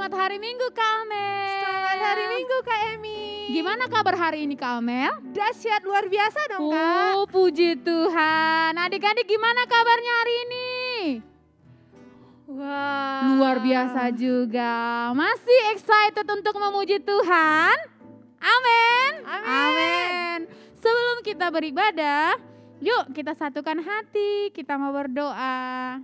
Selamat hari Minggu Kak Amel. Selamat hari Minggu Kak Emi. Gimana kabar hari ini Kak Amel? Dahsyat luar biasa dong Kak. Oh puji Tuhan. Adik-adik gimana kabarnya hari ini? Wah. Luar biasa juga. Masih excited untuk memuji Tuhan? Amin. Amin. Sebelum kita beribadah, yuk kita satukan hati, kita mau berdoa.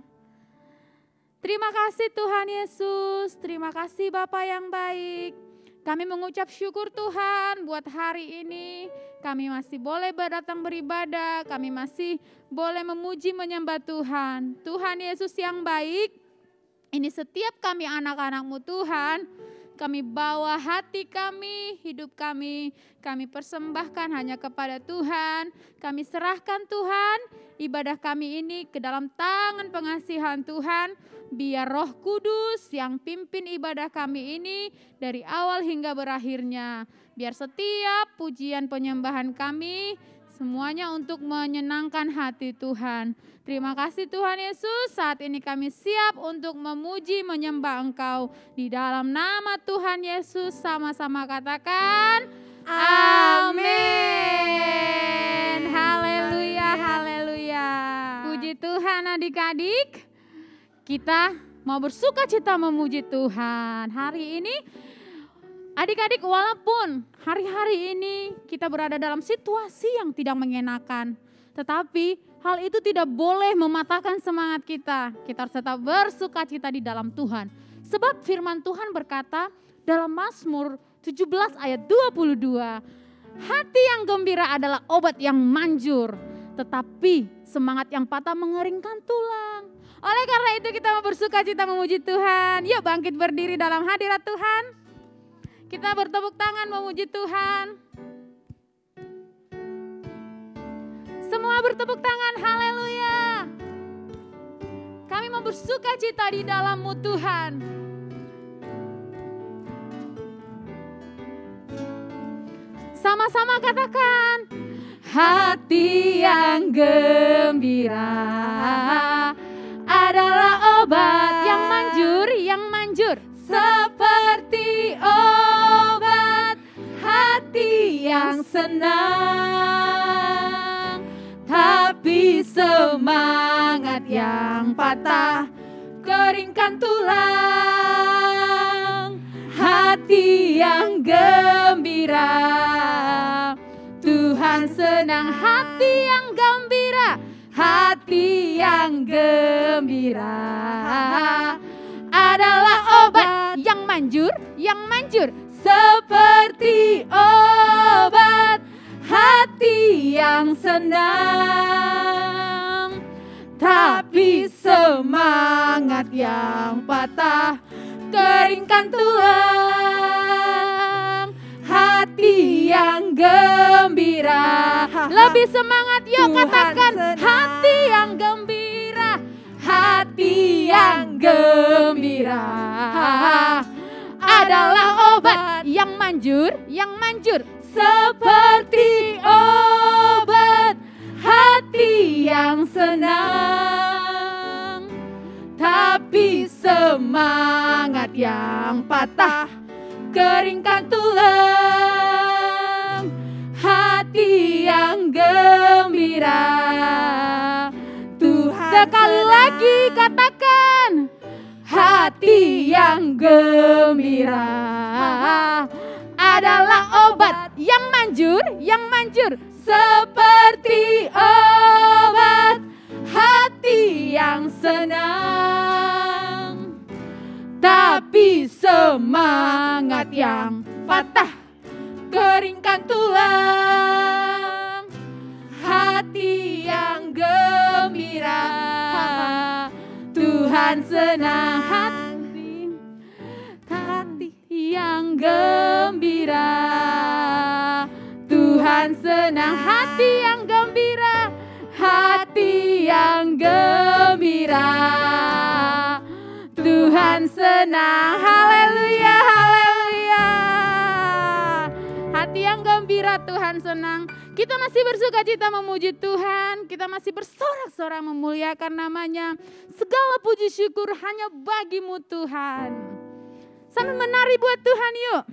Terima kasih Tuhan Yesus, terima kasih Bapa yang baik. Kami mengucap syukur Tuhan buat hari ini. Kami masih boleh datang beribadah, kami masih boleh memuji menyembah Tuhan. Tuhan Yesus yang baik, ini setiap kami anak-anak-Mu Tuhan, kami bawa hati kami, hidup kami persembahkan hanya kepada Tuhan. Kami serahkan Tuhan, ibadah kami ini ke dalam tangan pengasihan Tuhan. Biar Roh Kudus yang pimpin ibadah kami ini dari awal hingga berakhirnya. Biar setiap pujian penyembahan kami semuanya untuk menyenangkan hati Tuhan. Terima kasih Tuhan Yesus, saat ini kami siap untuk memuji menyembah Engkau. Di dalam nama Tuhan Yesus sama-sama katakan amin. Haleluya, haleluya. Puji Tuhan adik-adik. Kita mau bersuka cita memuji Tuhan. Hari ini adik-adik, walaupun hari-hari ini kita berada dalam situasi yang tidak mengenakan, tetapi hal itu tidak boleh mematahkan semangat kita. Kita harus tetap bersuka cita di dalam Tuhan. Sebab firman Tuhan berkata dalam Mazmur 17 ayat 22, hati yang gembira adalah obat yang manjur, tetapi semangat yang patah mengeringkan tulang. Oleh karena itu kita mau bersuka cita memuji Tuhan. Yuk bangkit berdiri dalam hadirat Tuhan. Kita bertepuk tangan memuji Tuhan. Semua bertepuk tangan, haleluya. Kami mau bersuka cita di dalam-Mu Tuhan. Sama-sama katakan, hati yang gembira adalah obat yang manjur, seperti obat hati yang senang, tapi semangat yang patah keringkan tulang. Hati yang gembira, Tuhan senang. Hati yang gembira, hati yang gembira adalah obat yang manjur, seperti obat hati yang senang, tapi semangat yang patah keringkan tulang. Hati yang gembira, lebih semangat yuk katakan, hati yang gembira, hati yang gembira adalah obat yang manjur, seperti obat hati yang senang, tapi semangat yang patah keringkan tulang. Hati yang gembira, Tuhan sekali lagi katakan, hati yang gembira adalah obat yang manjur, seperti obat hati yang senang, tapi semangat yang patah keringkan tulang. Hati yang gembira, Tuhan senang. Hati yang gembira, Tuhan senang. Hati yang gembira, hati yang gembira, Tuhan senang. Haleluya, haleluya. Hati yang gembira, Tuhan senang. Kita masih bersuka cita memuji Tuhan. Kita masih bersorak-sorak memuliakan namanya. Segala puji syukur hanya bagi-Mu Tuhan. Sambil menari buat Tuhan yuk.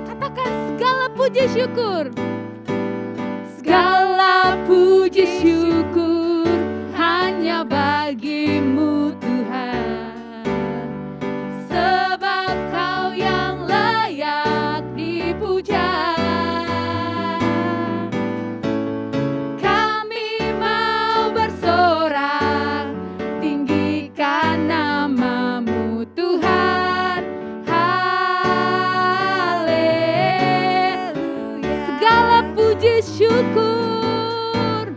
Katakan segala puji syukur. Segala puji syukur hanya bagimu Tuhan, sebab Kau yang layak dipuja. Kami mau bersorak, tinggikan nama-Mu Tuhan. Haleluya. Segala puji syukur,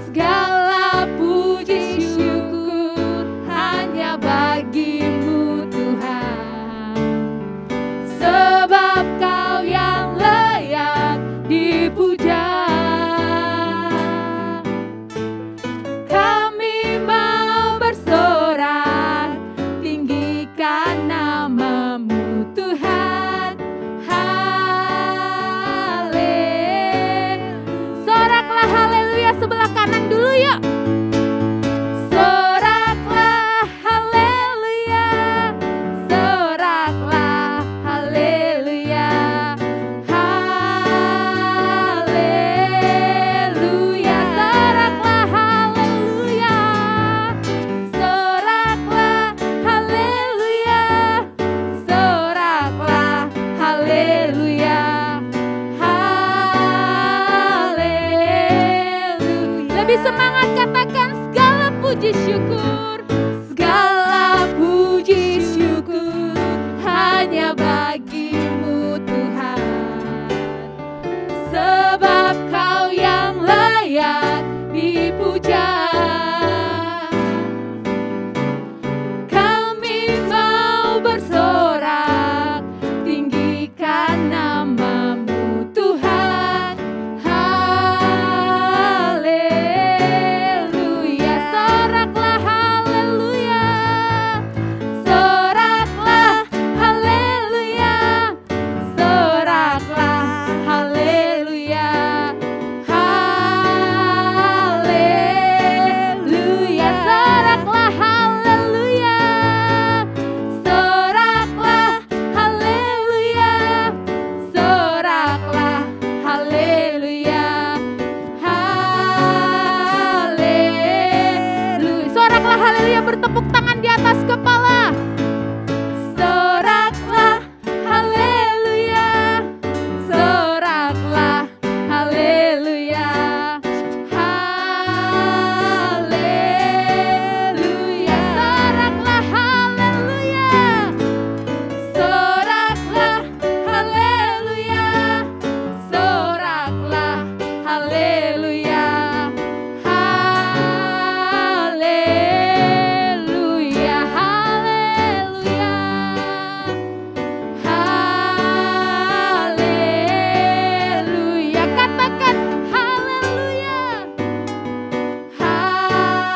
segala puji syukur hanya bagimu Tuhan, sebab Kau yang layak dipuja. Kami mau bersorak, tinggikan nama-Mu Tuhan. Soraklah haleluya sebelah kanan dulu yuk. Soraklah haleluya, soraklah haleluya, haleluya, soraklah haleluya, soraklah haleluya, soraklah haleluya. Lebih semangat katakan segala puji syukur, segala puji syukur hanya bagimu Tuhan, sebab Kau yang layak dipuja. Kami mau bersorak, tinggikan nama-Mu Tuhan. Haleluya, soraklah haleluya, soraklah haleluya, soraklah haleluya, haleluya, soraklah haleluya, soraklah haleluya, soraklah haleluya, haleluya. Soraklah haleluya, bertepuk tangan di atas kepala. Soraklah haleluya, soraklah haleluya, haleluya, soraklah haleluya, soraklah haleluya, soraklah haleluya, haleluya, haleluya, haleluya. Katakan haleluya, haleluya,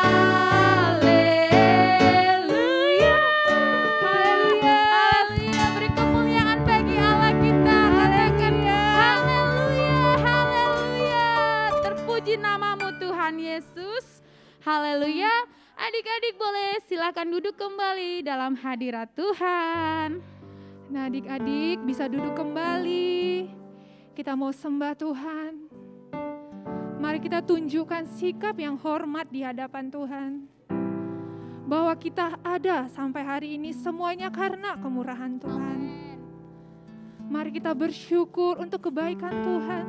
haleluya, haleluya. Beri kemuliaan bagi Allah kita. Katakan haleluya, haleluya. Terpuji nama-Mu Tuhan Yesus. Haleluya. Adik-adik boleh silakan duduk kembali dalam hadirat Tuhan. Nah adik-adik bisa duduk kembali. Kita mau sembah Tuhan. Mari kita tunjukkan sikap yang hormat di hadapan Tuhan. Bahwa kita ada sampai hari ini semuanya karena kemurahan Tuhan. Mari kita bersyukur untuk kebaikan Tuhan.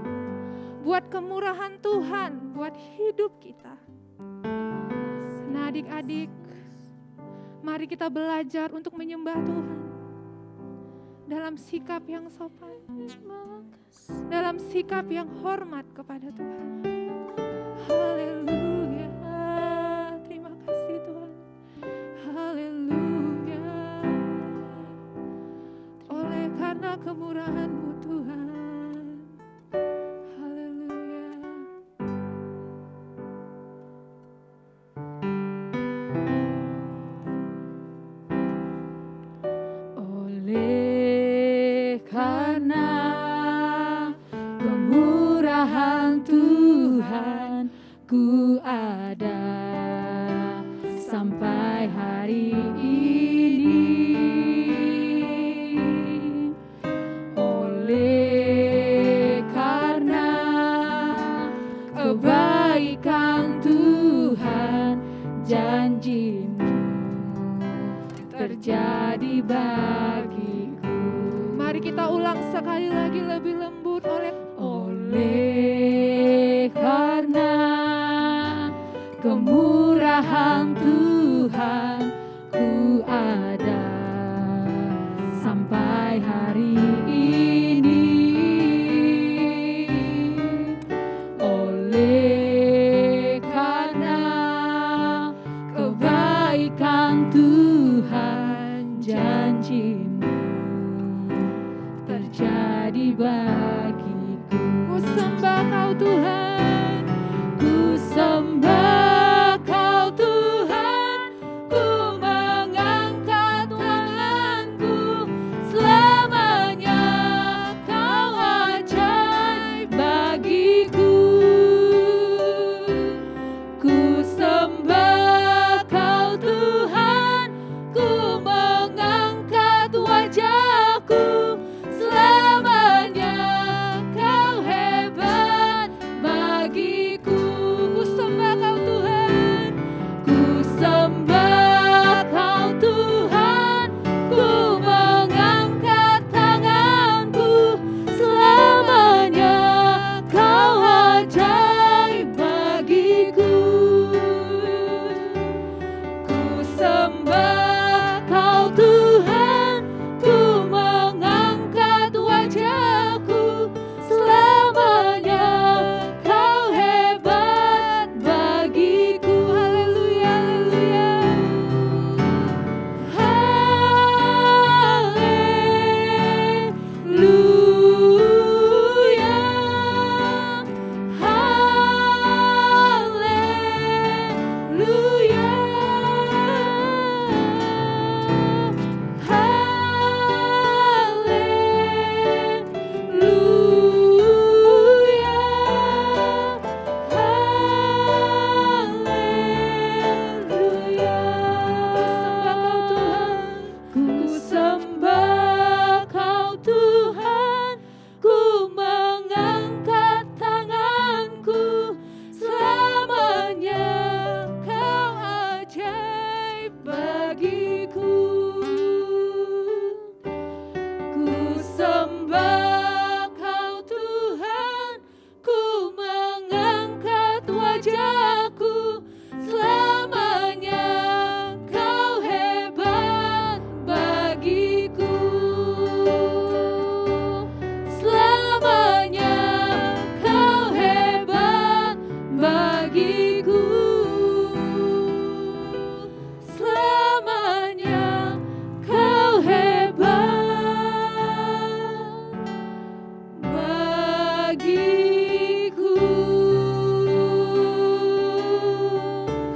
Buat kemurahan Tuhan, buat hidup kita. Nah adik-adik, mari kita belajar untuk menyembah Tuhan. Dalam sikap yang sopan, dalam sikap yang hormat kepada Tuhan. Haleluya, terima kasih Tuhan. Haleluya, oleh karena kemurahan-Mu Tuhan. Haleluya. Oleh karena karena kemurahan Tuhan ku ada sampai hari ini. Oleh karena kebaikan Tuhan, janji-Mu terjadi bagiku. Mari kita ulang sekali lagi lebih lembut. Oleh karena kemurahan Tuhan ku ada sampai hari ini. Oleh karena kebaikan Tuhan, janji-Mu terjadi bagiku. Ku sembah Kau Tuhan, ku sembah Kau Tuhan, ku mengangkat tanganku, selamanya Kau ajaib bagiku. Ku sembah Kau Tuhan, ku mengangkat wajahku, selamanya Kau hebat bagiku. Ku sembah Kau Tuhan, ku sembah Kau Tuhan, ku mengangkat tanganku, selamanya Kau ajaib bagiku. Ku sembah Kau Tuhan, ku mengangkat wajahku, selamanya Kau hebat bagiku. Haleluya, haleluya. Haleluya, haleluya, haleluya. Ku sembah Kau Tuhan, ku mengangkat tanganku, selamanya Kau ajaib bagiku. Ku sembah Kau Tuhan, ku mengangkat wajahku, selamanya Kau hebat bagiku. Selamanya Kau hebat bagiku. Selamanya Kau hebat bagiku.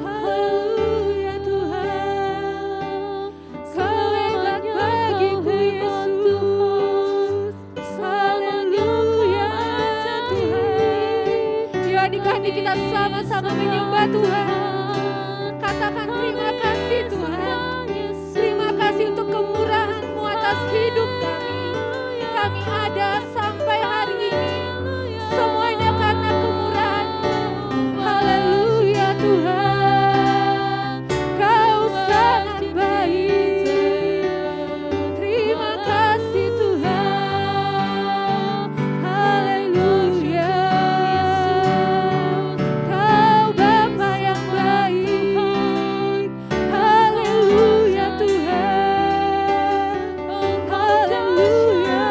Haleluya Tuhan, Kau hebat bagiku Yesus. Haleluya Tuhan. ya adik-adik kita sama-sama menyembah Tuhan. Katakan terima kasih Tuhan. Terima kasih untuk kemurahan-Mu atas hidup kami. Kami ada sampai hari ini. Semuanya karena kemurahan-Mu. Haleluya Tuhan. Kau sangat baik. Terima kasih Tuhan. Haleluya. Kau Bapa yang baik. Haleluya Tuhan. Haleluya.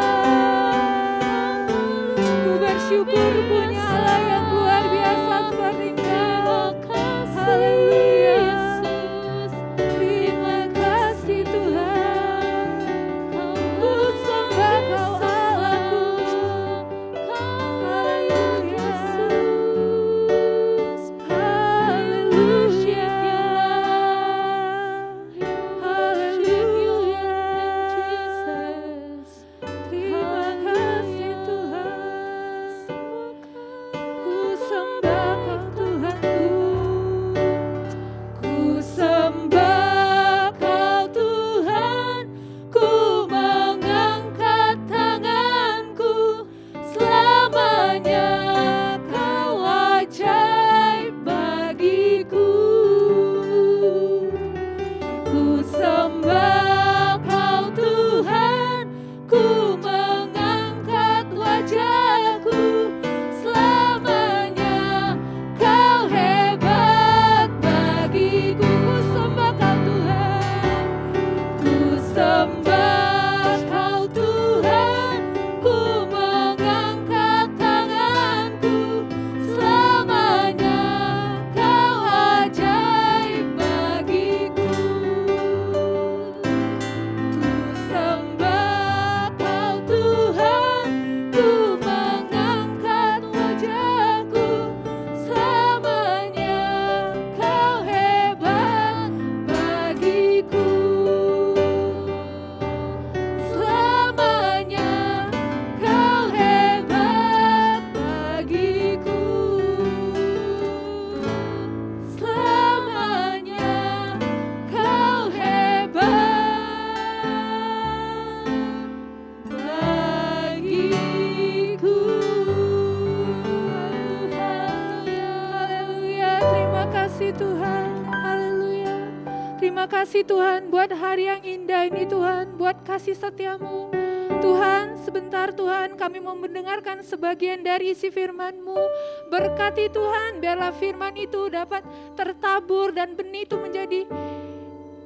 Terima kasih Tuhan buat hari yang indah ini Tuhan, buat kasih setiamu. Tuhan, sebentar Tuhan kami mau mendengarkan sebagian dari isi firman-Mu. Berkati Tuhan, biarlah firman itu dapat tertabur dan benih itu menjadi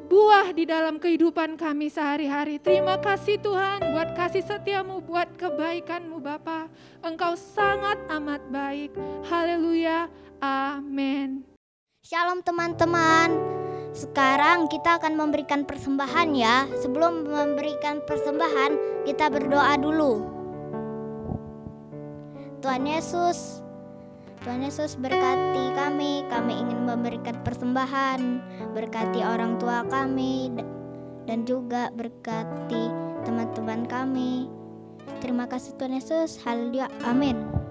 buah di dalam kehidupan kami sehari-hari. Terima kasih Tuhan buat kasih setiamu, buat kebaikan-Mu Bapa. Engkau sangat amat baik. Haleluya, amin. Shalom teman-teman. Sekarang kita akan memberikan persembahan ya. Sebelum memberikan persembahan, kita berdoa dulu. Tuhan Yesus berkati kami ingin memberikan persembahan. Berkati orang tua kami dan juga berkati teman-teman kami. Terima kasih Tuhan Yesus. Haleluya, amin.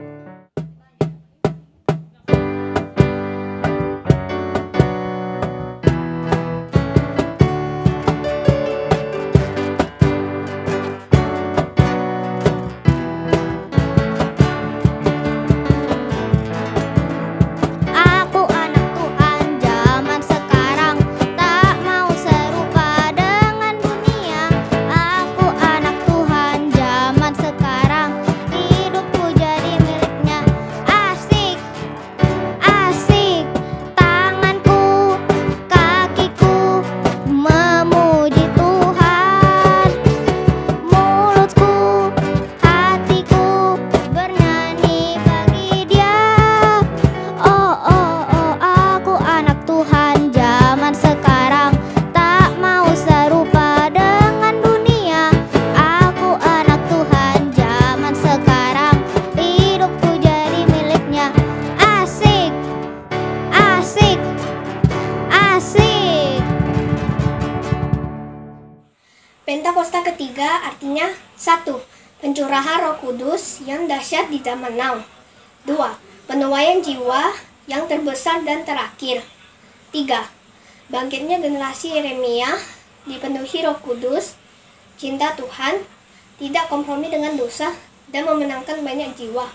Pentakosta ketiga artinya 1. Pencurahan Roh Kudus yang dahsyat di zaman now. 2. Penuaian jiwa yang terbesar dan terakhir. 3. Bangkitnya generasi Yeremia dipenuhi Roh Kudus, cinta Tuhan, tidak kompromi dengan dosa, dan memenangkan banyak jiwa.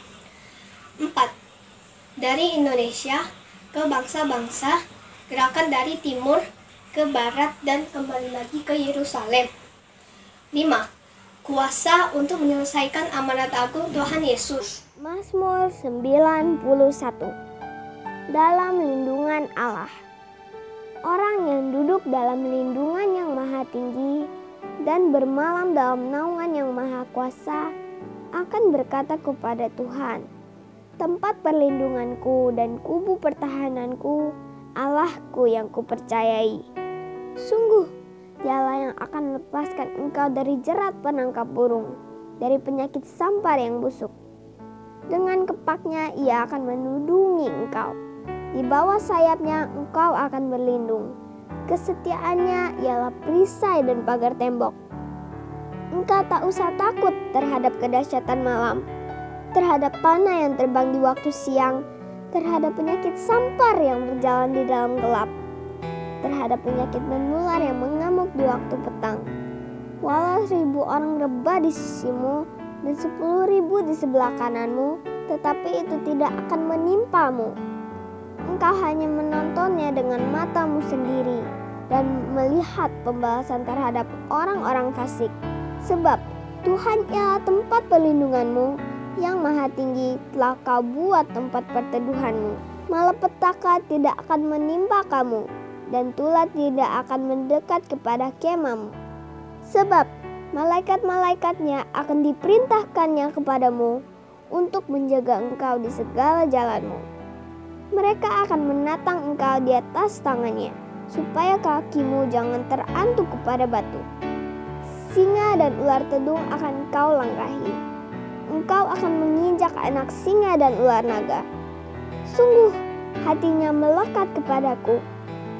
4. Dari Indonesia ke bangsa-bangsa, gerakan dari timur ke barat dan kembali lagi ke Yerusalem. 5. Kuasa untuk menyelesaikan amanat agung Tuhan Yesus. Mazmur 91. Dalam lindungan Allah. Orang yang duduk dalam lindungan yang maha tinggi dan bermalam dalam naungan yang maha kuasa akan berkata kepada Tuhan, tempat perlindunganku dan kubu pertahananku, Allahku yang kupercayai. Sungguh, Dialah yang akan melepaskan engkau dari jerat penangkap burung, dari penyakit sampar yang busuk. Dengan kepaknya ia akan menudungi engkau. Di bawah sayapnya engkau akan berlindung. Kesetiaannya ialah perisai dan pagar tembok. Engkau tak usah takut terhadap kedahsyatan malam, terhadap panah yang terbang di waktu siang, terhadap penyakit sampar yang berjalan di dalam gelap, terhadap penyakit menular yang mengamuk di waktu petang. Walau 1000 orang rebah di sisimu dan 10.000 di sebelah kananmu, tetapi itu tidak akan menimpamu. Engkau hanya menontonnya dengan matamu sendiri dan melihat pembalasan terhadap orang-orang fasik. Sebab Tuhan ialah tempat perlindunganmu, yang maha tinggi telah kau buat tempat perteduhanmu. Malapetaka tidak akan menimpa kamu, dan tulah tidak akan mendekat kepada kemahmu. Sebab malaikat-malaikatnya akan diperintahkannya kepadamu untuk menjaga engkau di segala jalanmu. Mereka akan menatang engkau di atas tangannya, supaya kakimu jangan terantuk kepada batu. Singa dan ular tedung akan kau langkahi. Engkau akan menginjak anak singa dan ular naga. Sungguh, hatinya melekat kepadaku,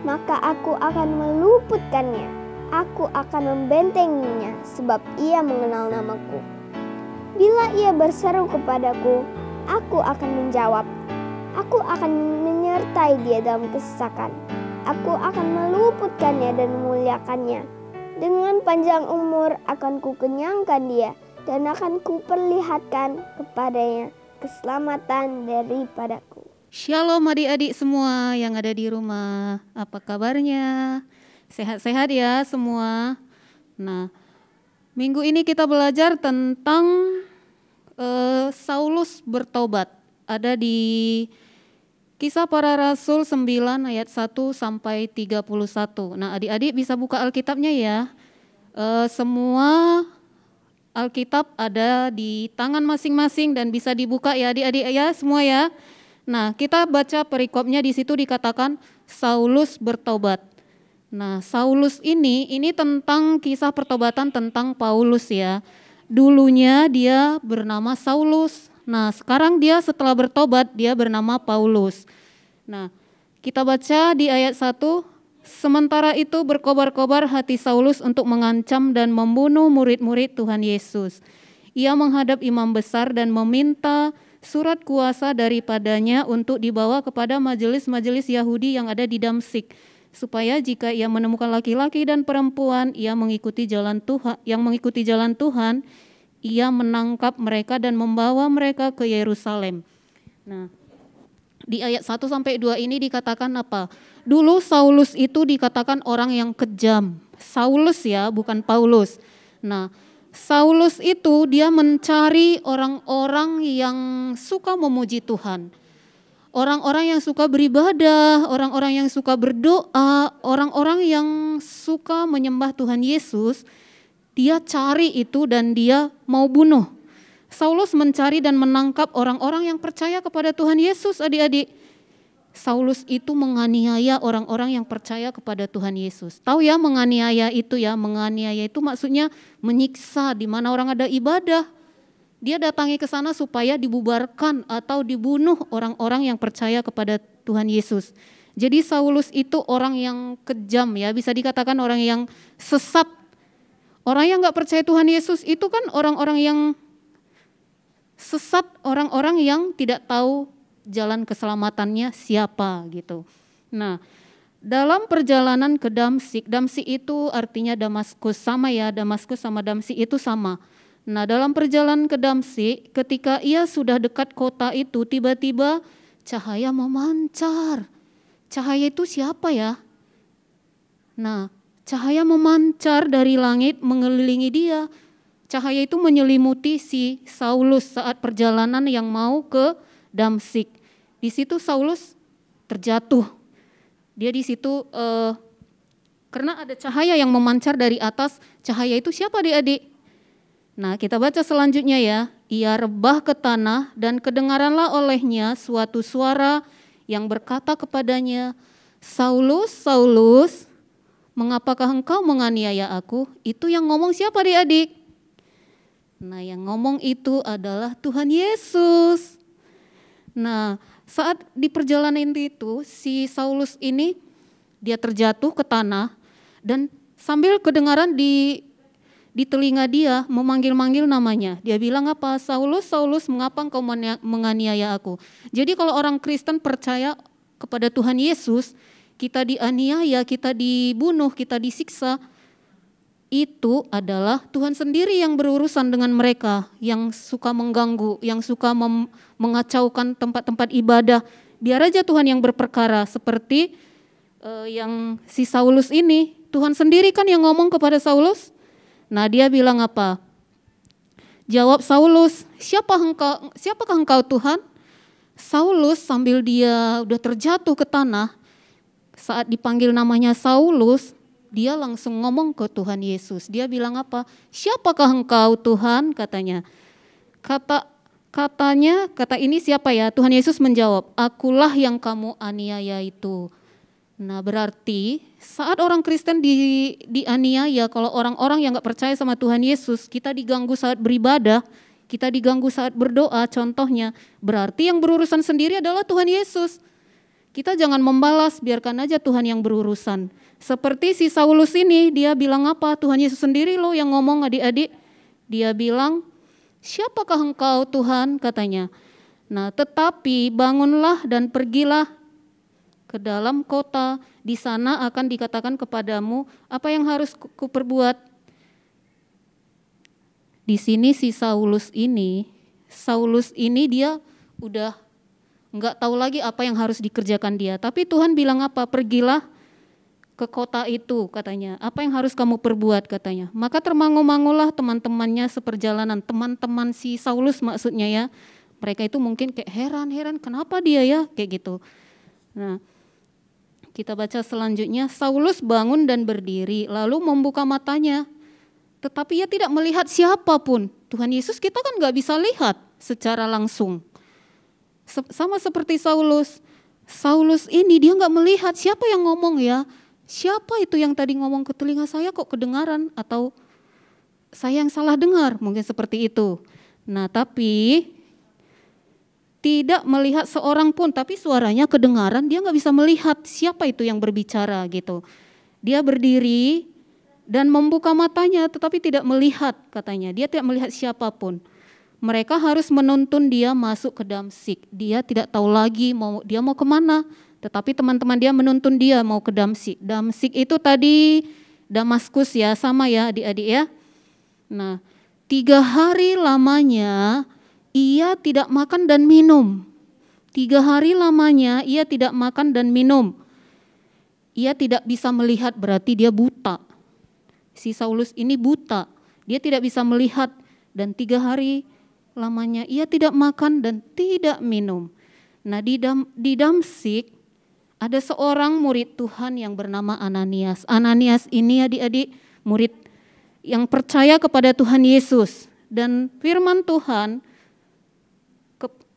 maka aku akan meluputkannya. Aku akan membentenginya, sebab ia mengenal namaku. Bila ia berseru kepadaku, aku akan menjawab. Aku akan menyertai dia dalam kesesakan. Aku akan meluputkannya dan memuliakannya. Dengan panjang umur akan kukenyangkan dia, dan akan kuperlihatkan kepadanya keselamatan daripadaku. Shalom adik-adik semua yang ada di rumah, apa kabarnya? Sehat-sehat ya semua. Nah, minggu ini kita belajar tentang Saulus bertobat. Ada di Kisah Para Rasul 9 ayat 1 sampai 31. Nah, adik-adik bisa buka Alkitabnya ya. Semua Alkitab ada di tangan masing-masing dan bisa dibuka ya adik-adik ya semua ya. Nah, kita baca perikopnya, di situ dikatakan Saulus bertobat. Nah, Saulus ini tentang kisah pertobatan tentang Paulus ya. Dulunya dia bernama Saulus. Nah, sekarang dia setelah bertobat dia bernama Paulus. Nah, kita baca di ayat 1, sementara itu berkobar-kobar hati Saulus untuk mengancam dan membunuh murid-murid Tuhan Yesus. Ia menghadap imam besar dan meminta surat kuasa daripadanya untuk dibawa kepada majelis-majelis Yahudi yang ada di Damsik, supaya jika ia menemukan laki-laki dan perempuan yang mengikuti jalan Tuhan, ia menangkap mereka dan membawa mereka ke Yerusalem. Nah, di ayat 1 sampai 2 ini dikatakan apa? Dulu Saulus itu dikatakan orang yang kejam. Saulus ya, bukan Paulus. Nah, Saulus itu dia mencari orang-orang yang suka memuji Tuhan. Orang-orang yang suka beribadah, orang-orang yang suka berdoa, orang-orang yang suka menyembah Tuhan Yesus. Dia cari itu dan dia mau bunuh. Saulus mencari dan menangkap orang-orang yang percaya kepada Tuhan Yesus, adik-adik. Saulus itu menganiaya orang-orang yang percaya kepada Tuhan Yesus. Tahu ya menganiaya itu ya, menganiaya itu maksudnya menyiksa di mana orang ada ibadah. Dia datangi ke sana supaya dibubarkan atau dibunuh orang-orang yang percaya kepada Tuhan Yesus. Jadi Saulus itu orang yang kejam ya, bisa dikatakan orang yang sesat. Orang yang gak percaya Tuhan Yesus itu kan orang-orang yang sesat, orang-orang yang tidak tahu jalan keselamatannya siapa gitu. Nah, dalam perjalanan ke Damsik, Damsik itu artinya Damaskus, sama ya, Damaskus sama Damsik itu sama. Nah, dalam perjalanan ke Damsik, ketika ia sudah dekat kota itu, tiba-tiba cahaya memancar. Cahaya itu siapa ya? Nah, cahaya memancar dari langit mengelilingi dia. Cahaya itu menyelimuti si Saulus saat perjalanan yang mau ke Damsik. Di situ Saulus terjatuh. Dia di situ karena ada cahaya yang memancar dari atas. Cahaya itu siapa adik-adik? Nah, kita baca selanjutnya ya. Ia rebah ke tanah dan kedengaranlah olehnya suatu suara yang berkata kepadanya, Saulus, Saulus, mengapakah engkau menganiaya aku? Itu yang ngomong siapa adik-adik? Nah, yang ngomong itu adalah Tuhan Yesus. Nah, saat di perjalanan itu si Saulus ini dia terjatuh ke tanah dan sambil kedengaran di telinga dia memanggil-manggil namanya. Dia bilang apa? Saulus, Saulus, mengapa engkau menganiaya aku? Jadi kalau orang Kristen percaya kepada Tuhan Yesus, kita dianiaya, kita dibunuh, kita disiksa, itu adalah Tuhan sendiri yang berurusan dengan mereka yang suka mengganggu, yang suka mengacaukan tempat-tempat ibadah. Biar aja Tuhan yang berperkara, seperti yang si Saulus ini. Tuhan sendiri kan yang ngomong kepada Saulus. Nah, dia bilang apa? Jawab Saulus, siapakah engkau Tuhan? Saulus sambil dia udah terjatuh ke tanah, saat dipanggil namanya Saulus, dia langsung ngomong ke Tuhan Yesus. Dia bilang apa? Siapakah engkau Tuhan? Katanya. Kata ini siapa ya? Tuhan Yesus menjawab, akulah yang kamu aniaya itu. Nah, berarti saat orang Kristen dianiaya, kalau orang-orang yang gak percaya sama Tuhan Yesus, kita diganggu saat beribadah, kita diganggu saat berdoa contohnya, berarti yang berurusan sendiri adalah Tuhan Yesus. Kita jangan membalas, biarkan aja Tuhan yang berurusan. Seperti si Saulus ini, dia bilang apa? Tuhan Yesus sendiri loh yang ngomong adik-adik. Dia bilang, siapakah engkau Tuhan? Katanya. Nah, tetapi bangunlah dan pergilah ke dalam kota. Di sana akan dikatakan kepadamu apa yang harus kuperbuat. Di sini si Saulus ini dia udah nggak tahu lagi apa yang harus dikerjakan dia. Tapi Tuhan bilang apa? Pergilah ke kota itu katanya. Apa yang harus kamu perbuat katanya. Maka termangu-mangulah teman-temannya seperjalanan, teman-teman si Saulus maksudnya ya. Mereka itu mungkin kayak heran kenapa dia ya kayak gitu. Nah, kita baca selanjutnya, Saulus bangun dan berdiri lalu membuka matanya. Tetapi ia tidak melihat siapapun. Tuhan Yesus kita kan gak bisa lihat secara langsung. Sama seperti Saulus. Saulus ini dia gak melihat siapa yang ngomong ya. Siapa itu yang tadi ngomong ke telinga saya kok kedengaran, atau saya yang salah dengar, mungkin seperti itu. Nah tapi tidak melihat seorang pun, tapi suaranya kedengaran, dia gak bisa melihat siapa itu yang berbicara gitu. Dia berdiri dan membuka matanya tetapi tidak melihat katanya, dia tidak melihat siapapun. Mereka harus menuntun dia masuk ke Damsyik, dia tidak tahu lagi dia mau kemana. Tetapi teman-teman dia menuntun dia mau ke Damsyik. Damsyik itu tadi Damaskus ya, sama ya adik-adik ya. Nah 3 hari lamanya ia tidak makan dan minum. 3 hari lamanya ia tidak makan dan minum. Ia tidak bisa melihat, berarti dia buta. Si Saulus ini buta, dia tidak bisa melihat. Dan 3 hari lamanya ia tidak makan dan tidak minum. Nah di Damsyik ada seorang murid Tuhan yang bernama Ananias. Ananias ini adik-adik murid yang percaya kepada Tuhan Yesus. Dan firman Tuhan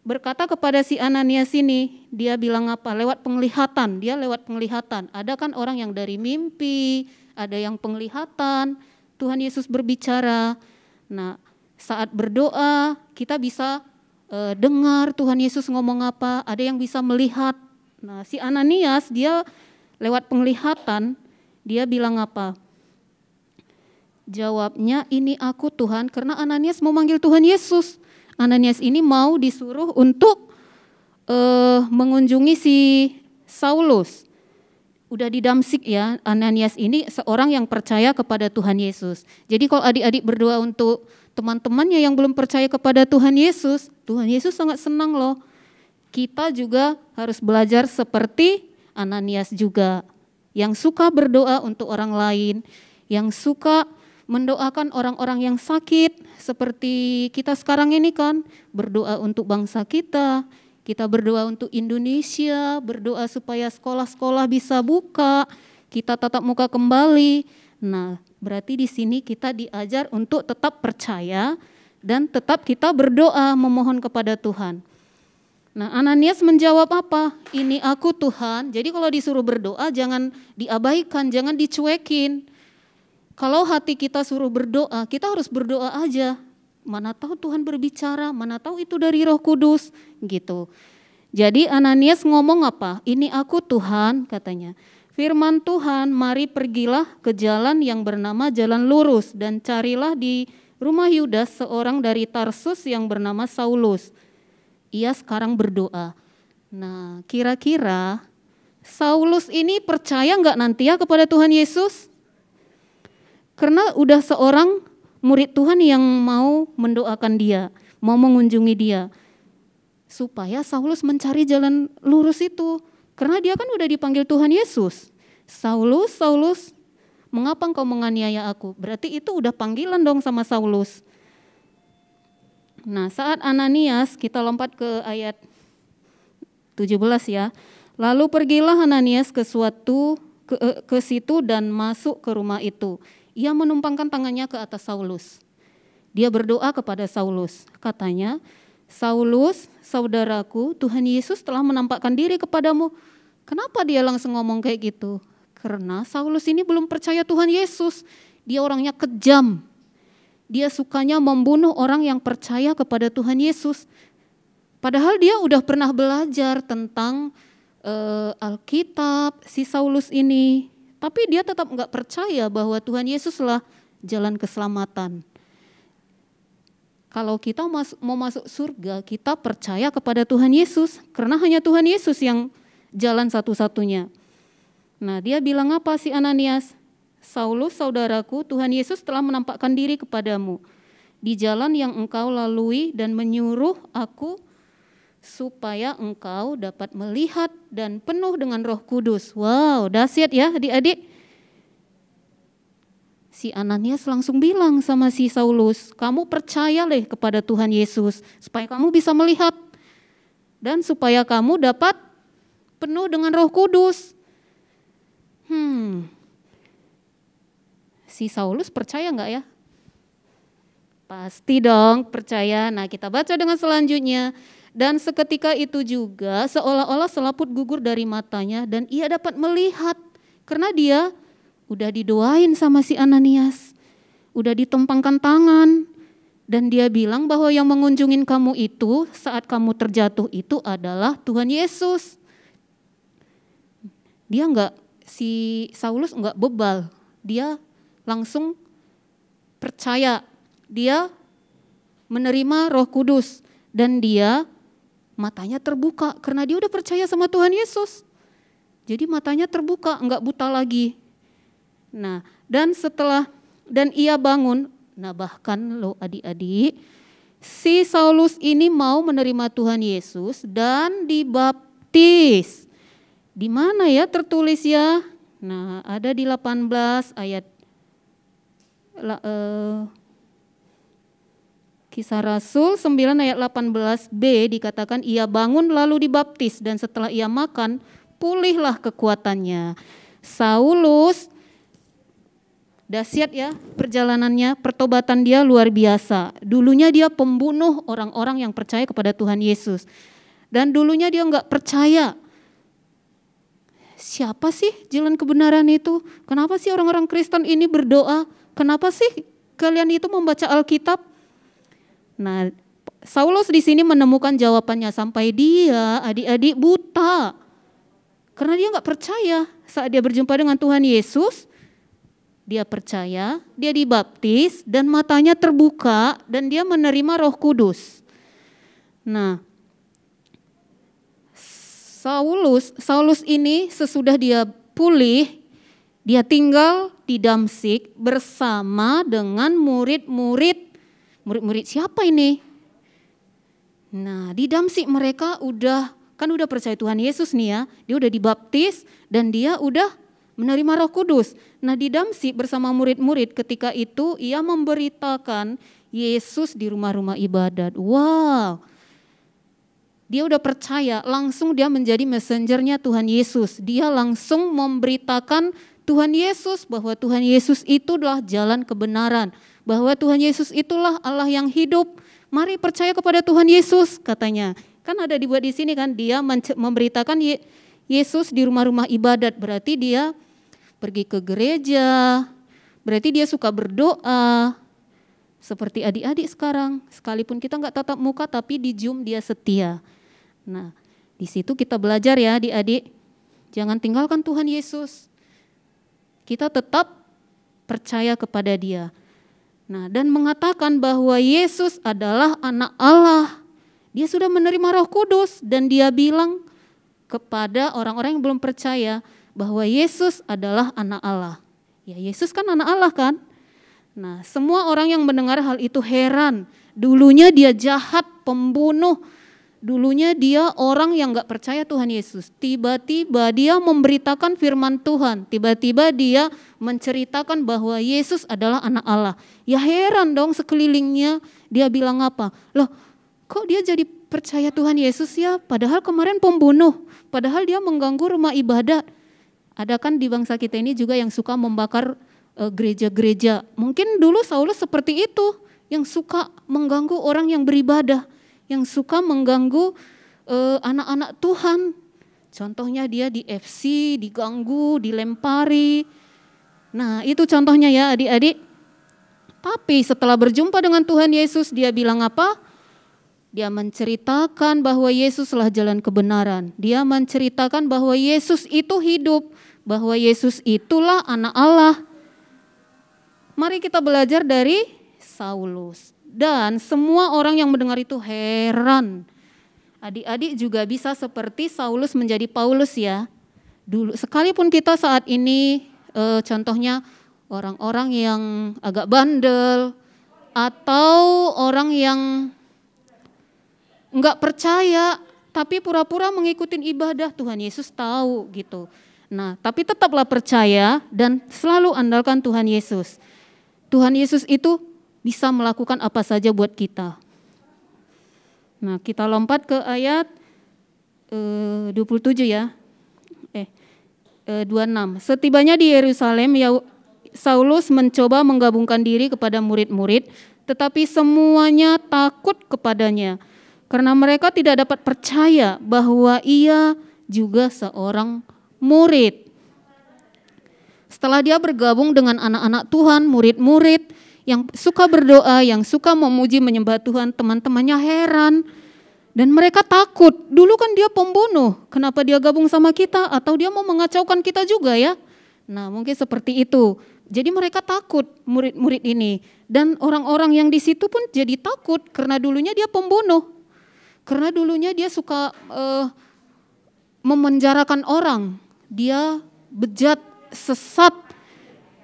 berkata kepada si Ananias ini, dia bilang apa? Lewat penglihatan, dia lewat penglihatan. Ada kan orang yang dari mimpi, ada yang penglihatan, Tuhan Yesus berbicara. Nah saat berdoa kita bisa dengar Tuhan Yesus ngomong apa, ada yang bisa melihat. Nah si Ananias dia lewat penglihatan, dia bilang apa? Jawabnya, ini aku Tuhan, karena Ananias mau manggil Tuhan Yesus. Ananias ini mau disuruh untuk mengunjungi si Saulus. Udah di Damsyik ya, Ananias ini seorang yang percaya kepada Tuhan Yesus. Jadi kalau adik-adik berdoa untuk teman-temannya yang belum percaya kepada Tuhan Yesus sangat senang loh. Kita juga harus belajar seperti Ananias juga, yang suka berdoa untuk orang lain, yang suka mendoakan orang-orang yang sakit, seperti kita sekarang ini kan, berdoa untuk bangsa kita berdoa untuk Indonesia, berdoa supaya sekolah-sekolah bisa buka, kita tatap muka kembali. Nah, berarti di sini kita diajar untuk tetap percaya dan tetap kita berdoa memohon kepada Tuhan. Nah, Ananias menjawab apa? Ini aku Tuhan. Jadi kalau disuruh berdoa jangan diabaikan, jangan dicuekin. Kalau hati kita suruh berdoa, kita harus berdoa aja. Mana tahu Tuhan berbicara, mana tahu itu dari Roh Kudus gitu. Jadi Ananias ngomong apa? Ini aku Tuhan katanya. Firman Tuhan, mari pergilah ke jalan yang bernama Jalan Lurus dan carilah di rumah Yudas seorang dari Tarsus yang bernama Saulus. Ia sekarang berdoa. Nah, kira-kira Saulus ini percaya enggak nanti ya kepada Tuhan Yesus? Karena udah seorang murid Tuhan yang mau mendoakan dia, mau mengunjungi dia. Supaya Saulus mencari jalan lurus itu. Karena dia kan udah dipanggil Tuhan Yesus. Saulus, Saulus, mengapa engkau menganiaya aku? Berarti itu udah panggilan dong sama Saulus. Nah, saat Ananias, kita lompat ke ayat 17 ya. Lalu pergilah Ananias ke situ dan masuk ke rumah itu. Ia menumpangkan tangannya ke atas Saulus. Dia berdoa kepada Saulus. Katanya, Saulus, saudaraku, Tuhan Yesus telah menampakkan diri kepadamu. Kenapa dia langsung ngomong kayak gitu? Karena Saulus ini belum percaya Tuhan Yesus. Dia orangnya kejam. Dia sukanya membunuh orang yang percaya kepada Tuhan Yesus. Padahal dia udah pernah belajar tentang Alkitab, si Saulus ini. Tapi dia tetap enggak percaya bahwa Tuhan Yesuslah jalan keselamatan. Kalau kita mau masuk surga, kita percaya kepada Tuhan Yesus. Karena hanya Tuhan Yesus yang jalan satu-satunya. Nah, dia bilang apa si Ananias? Saulus, saudaraku, Tuhan Yesus telah menampakkan diri kepadamu di jalan yang engkau lalui dan menyuruh aku supaya engkau dapat melihat dan penuh dengan Roh Kudus. Wow, dahsyat ya adik-adik. Si Ananias langsung bilang sama si Saulus, kamu percaya kepada Tuhan Yesus supaya kamu bisa melihat dan supaya kamu dapat penuh dengan Roh Kudus. Si Saulus percaya enggak ya? Pasti dong percaya. Nah, kita baca dengan selanjutnya. Dan seketika itu juga seolah-olah selaput gugur dari matanya dan ia dapat melihat karena dia udah didoain sama si Ananias. Udah ditempangkan tangan dan dia bilang bahwa yang mengunjungin kamu itu saat kamu terjatuh itu adalah Tuhan Yesus. Si Saulus enggak bebal. Dia langsung percaya, dia menerima Roh Kudus dan dia matanya terbuka karena dia udah percaya sama Tuhan Yesus. Jadi matanya terbuka, enggak buta lagi. Nah, dan ia bangun. Nah, bahkan adik-adik, si Saulus ini mau menerima Tuhan Yesus dan dibaptis. Di mana ya tertulis ya? Nah, ada di 18 ayat Kisah Rasul 9 ayat 18b dikatakan ia bangun lalu dibaptis dan setelah ia makan pulihlah kekuatannya. Saulus dahsyat ya perjalanannya, pertobatan dia luar biasa. Dulunya dia pembunuh orang-orang yang percaya kepada Tuhan Yesus. Dan dulunya dia enggak percaya. Siapa sih jalan kebenaran itu? Kenapa sih orang-orang Kristen ini berdoa? Kenapa sih kalian itu membaca Alkitab? Nah, Saulus di sini menemukan jawabannya sampai dia adik-adik buta. Karena dia enggak percaya. Saat dia berjumpa dengan Tuhan Yesus, dia percaya, dia dibaptis dan matanya terbuka dan dia menerima Roh Kudus. Nah, Saulus ini sesudah dia pulih, dia tinggal di Damsyik bersama dengan murid-murid siapa ini? Nah, di Damsyik mereka udah percaya Tuhan Yesus nih ya. Dia udah dibaptis dan dia udah menerima Roh Kudus. Nah, di Damsyik bersama murid-murid ketika itu ia memberitakan Yesus di rumah-rumah ibadat. Wow. Dia udah percaya, langsung dia menjadi messengernya Tuhan Yesus. Dia langsung memberitakan Tuhan Yesus bahwa Tuhan Yesus itu adalah jalan kebenaran. Bahwa Tuhan Yesus itulah Allah yang hidup. Mari percaya kepada Tuhan Yesus katanya. Kan ada dibuat di sini kan, dia memberitakan Yesus di rumah-rumah ibadat. Berarti dia pergi ke gereja, berarti dia suka berdoa. Seperti adik-adik sekarang, sekalipun kita enggak tatap muka tapi di Zoom dia setia. Nah, di situ kita belajar ya adik-adik, jangan tinggalkan Tuhan Yesus. Kita tetap percaya kepada dia. Nah, dan mengatakan bahwa Yesus adalah anak Allah. Dia sudah menerima Roh Kudus dan dia bilang kepada orang-orang yang belum percaya bahwa Yesus adalah anak Allah. Ya, Yesus kan anak Allah kan? Nah, semua orang yang mendengar hal itu heran. Dulunya dia jahat, pembunuh. Dulunya dia orang yang gak percaya Tuhan Yesus. Tiba-tiba dia memberitakan firman Tuhan. Tiba-tiba dia menceritakan bahwa Yesus adalah anak Allah. Ya heran dong sekelilingnya. Dia bilang apa? Loh, kok dia jadi percaya Tuhan Yesus ya? Padahal kemarin pembunuh. Padahal dia mengganggu rumah ibadat. Ada kan di bangsa kita ini juga yang suka membakar gereja-gereja. Mungkin dulu Saulus seperti itu. Yang suka mengganggu orang yang beribadah. Yang suka mengganggu anak-anak Tuhan. Contohnya dia di FC, diganggu, dilempari. Nah, itu contohnya ya adik-adik. Tapi setelah berjumpa dengan Tuhan Yesus, dia bilang apa? Dia menceritakan bahwa Yesuslah jalan kebenaran. Dia menceritakan bahwa Yesus itu hidup, bahwa Yesus itulah anak Allah. Mari kita belajar dari Saulus. Dan semua orang yang mendengar itu heran. Adik-adik juga bisa seperti Saulus menjadi Paulus ya. Dulu sekalipun kita saat ini contohnya orang-orang yang agak bandel atau orang yang enggak percaya tapi pura-pura mengikuti ibadah. Tuhan Yesus tahu gitu. Nah, tapi tetaplah percaya dan selalu andalkan Tuhan Yesus. Tuhan Yesus itu bisa melakukan apa saja buat kita. Nah, kita lompat ke ayat 27 ya. 26. Setibanya di Yerusalem, Saulus mencoba menggabungkan diri kepada murid-murid, tetapi semuanya takut kepadanya karena mereka tidak dapat percaya bahwa ia juga seorang murid. Setelah dia bergabung dengan anak-anak Tuhan, murid-murid yang suka berdoa, yang suka memuji menyembah Tuhan, teman-temannya heran dan mereka takut. Dulu kan dia pembunuh, kenapa dia gabung sama kita? Atau dia mau mengacaukan kita juga ya? Nah, mungkin seperti itu. Jadi mereka takut, murid-murid ini. Dan orang-orang yang di situ pun jadi takut karena dulunya dia pembunuh. Karena dulunya dia suka memenjarakan orang. Dia bejat, sesat,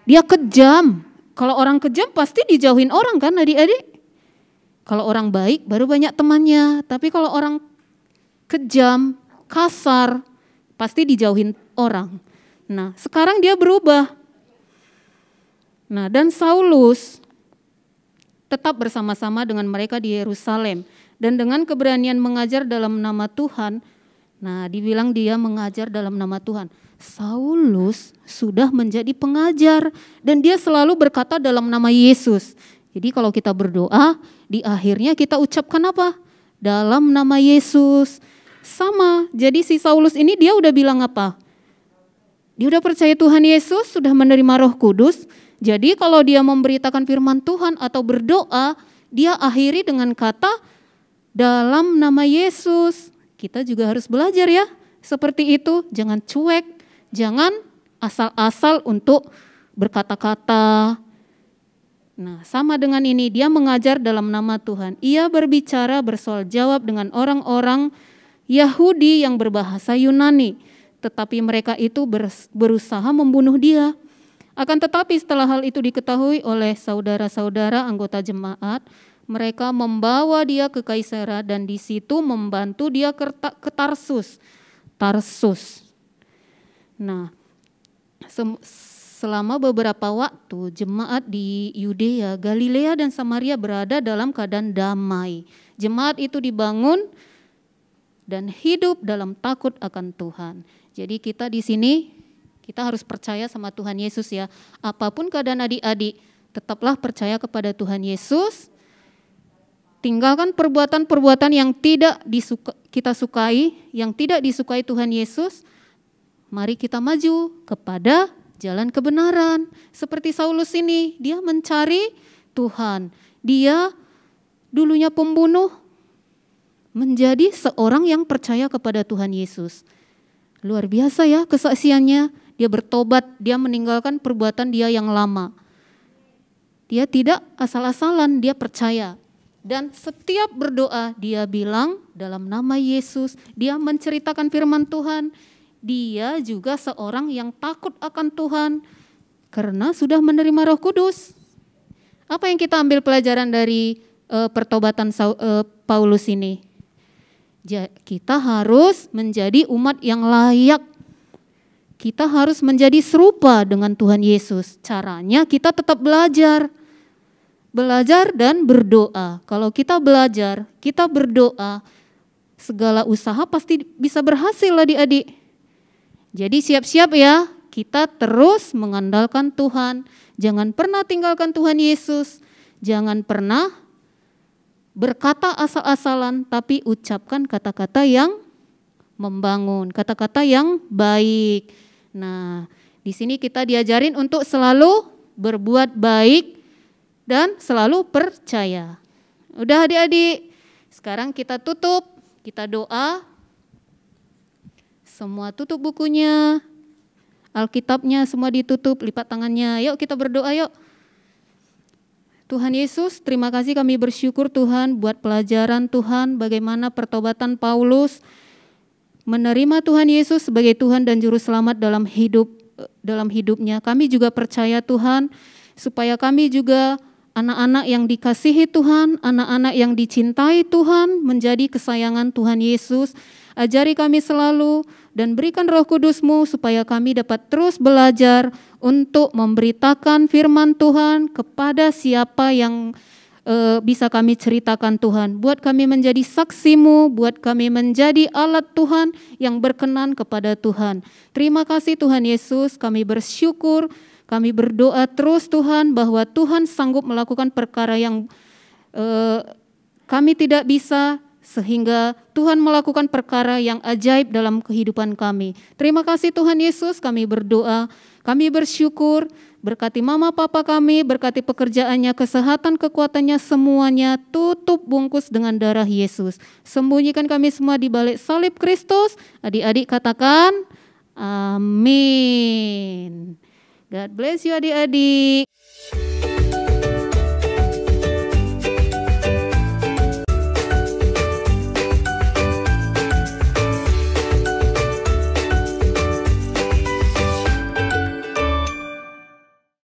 dia kejam. Kalau orang kejam pasti dijauhin orang kan adik-adik. Kalau orang baik baru banyak temannya. Tapi kalau orang kejam, kasar, pasti dijauhin orang. Nah, sekarang dia berubah. Nah, dan Saulus tetap bersama-sama dengan mereka di Yerusalem. Dan dengan keberanian mengajar dalam nama Tuhan. Nah, dibilang dia mengajar dalam nama Tuhan. Saulus sudah menjadi pengajar. Dan dia selalu berkata dalam nama Yesus. Jadi kalau kita berdoa, di akhirnya kita ucapkan apa? Dalam nama Yesus. Sama, jadi si Saulus ini dia udah bilang apa? Dia udah percaya Tuhan Yesus, sudah menerima Roh Kudus. Jadi kalau dia memberitakan firman Tuhan atau berdoa, dia akhiri dengan kata dalam nama Yesus. Kita juga harus belajar ya, seperti itu. Jangan cuek, jangan asal-asal untuk berkata-kata. Nah, sama dengan ini, dia mengajar dalam nama Tuhan. Ia berbicara bersoal jawab dengan orang-orang Yahudi yang berbahasa Yunani. Tetapi mereka itu berusaha membunuh dia. Akan tetapi setelah hal itu diketahui oleh saudara-saudara anggota jemaat, mereka membawa dia ke Kaisarea dan di situ membantu dia ke Tarsus. Nah, selama beberapa waktu jemaat di Yudea, Galilea dan Samaria berada dalam keadaan damai. Jemaat itu dibangun dan hidup dalam takut akan Tuhan. Jadi kita di sini kita harus percaya sama Tuhan Yesus ya. Apapun keadaan adik-adik, tetaplah percaya kepada Tuhan Yesus. Tinggalkan perbuatan-perbuatan yang tidak kita sukai, yang tidak disukai Tuhan Yesus. Mari kita maju kepada jalan kebenaran. Seperti Saulus ini, dia mencari Tuhan. Dia dulunya pembunuh, menjadi seorang yang percaya kepada Tuhan Yesus. Luar biasa ya kesaksiannya. Dia bertobat, dia meninggalkan perbuatan dia yang lama. Dia tidak asal-asalan, dia percaya. Dan setiap berdoa dia bilang dalam nama Yesus, dia menceritakan firman Tuhan. Dia juga seorang yang takut akan Tuhan karena sudah menerima Roh Kudus. Apa yang kita ambil pelajaran dari pertobatan Paulus ini? Kita harus menjadi umat yang layak. Kita harus menjadi serupa dengan Tuhan Yesus. Caranya kita tetap belajar. Belajar dan berdoa. Kalau kita belajar, kita berdoa, segala usaha pasti bisa berhasil adik-adik. Jadi siap-siap ya, kita terus mengandalkan Tuhan. Jangan pernah tinggalkan Tuhan Yesus. Jangan pernah berkata asal-asalan, tapi ucapkan kata-kata yang membangun, kata-kata yang baik. Nah, di sini kita diajarin untuk selalu berbuat baik dan selalu percaya. Udah adik-adik, sekarang kita tutup, kita doa. Semua tutup bukunya, Alkitabnya semua ditutup, lipat tangannya. Yuk kita berdoa yuk. Tuhan Yesus, terima kasih kami bersyukur Tuhan buat pelajaran Tuhan bagaimana pertobatan Paulus menerima Tuhan Yesus sebagai Tuhan dan Juru Selamat dalam hidupnya. Kami juga percaya Tuhan supaya kami juga anak-anak yang dikasihi Tuhan, anak-anak yang dicintai Tuhan, menjadi kesayangan Tuhan Yesus. Ajari kami selalu dan berikan Roh Kudus-Mu supaya kami dapat terus belajar untuk memberitakan firman Tuhan kepada siapa yang bisa kami ceritakan Tuhan. Buat kami menjadi saksi-Mu, buat kami menjadi alat Tuhan yang berkenan kepada Tuhan. Terima kasih Tuhan Yesus, kami bersyukur, kami berdoa terus Tuhan bahwa Tuhan sanggup melakukan perkara yang kami tidak bisa, sehingga Tuhan melakukan perkara yang ajaib dalam kehidupan kami. Terima kasih Tuhan Yesus, kami berdoa, kami bersyukur, berkati mama papa kami, berkati pekerjaannya, kesehatan, kekuatannya, semuanya tutup bungkus dengan darah Yesus. Sembunyikan kami semua di balik salib Kristus. Adik-adik katakan, amin. God bless you adik-adik.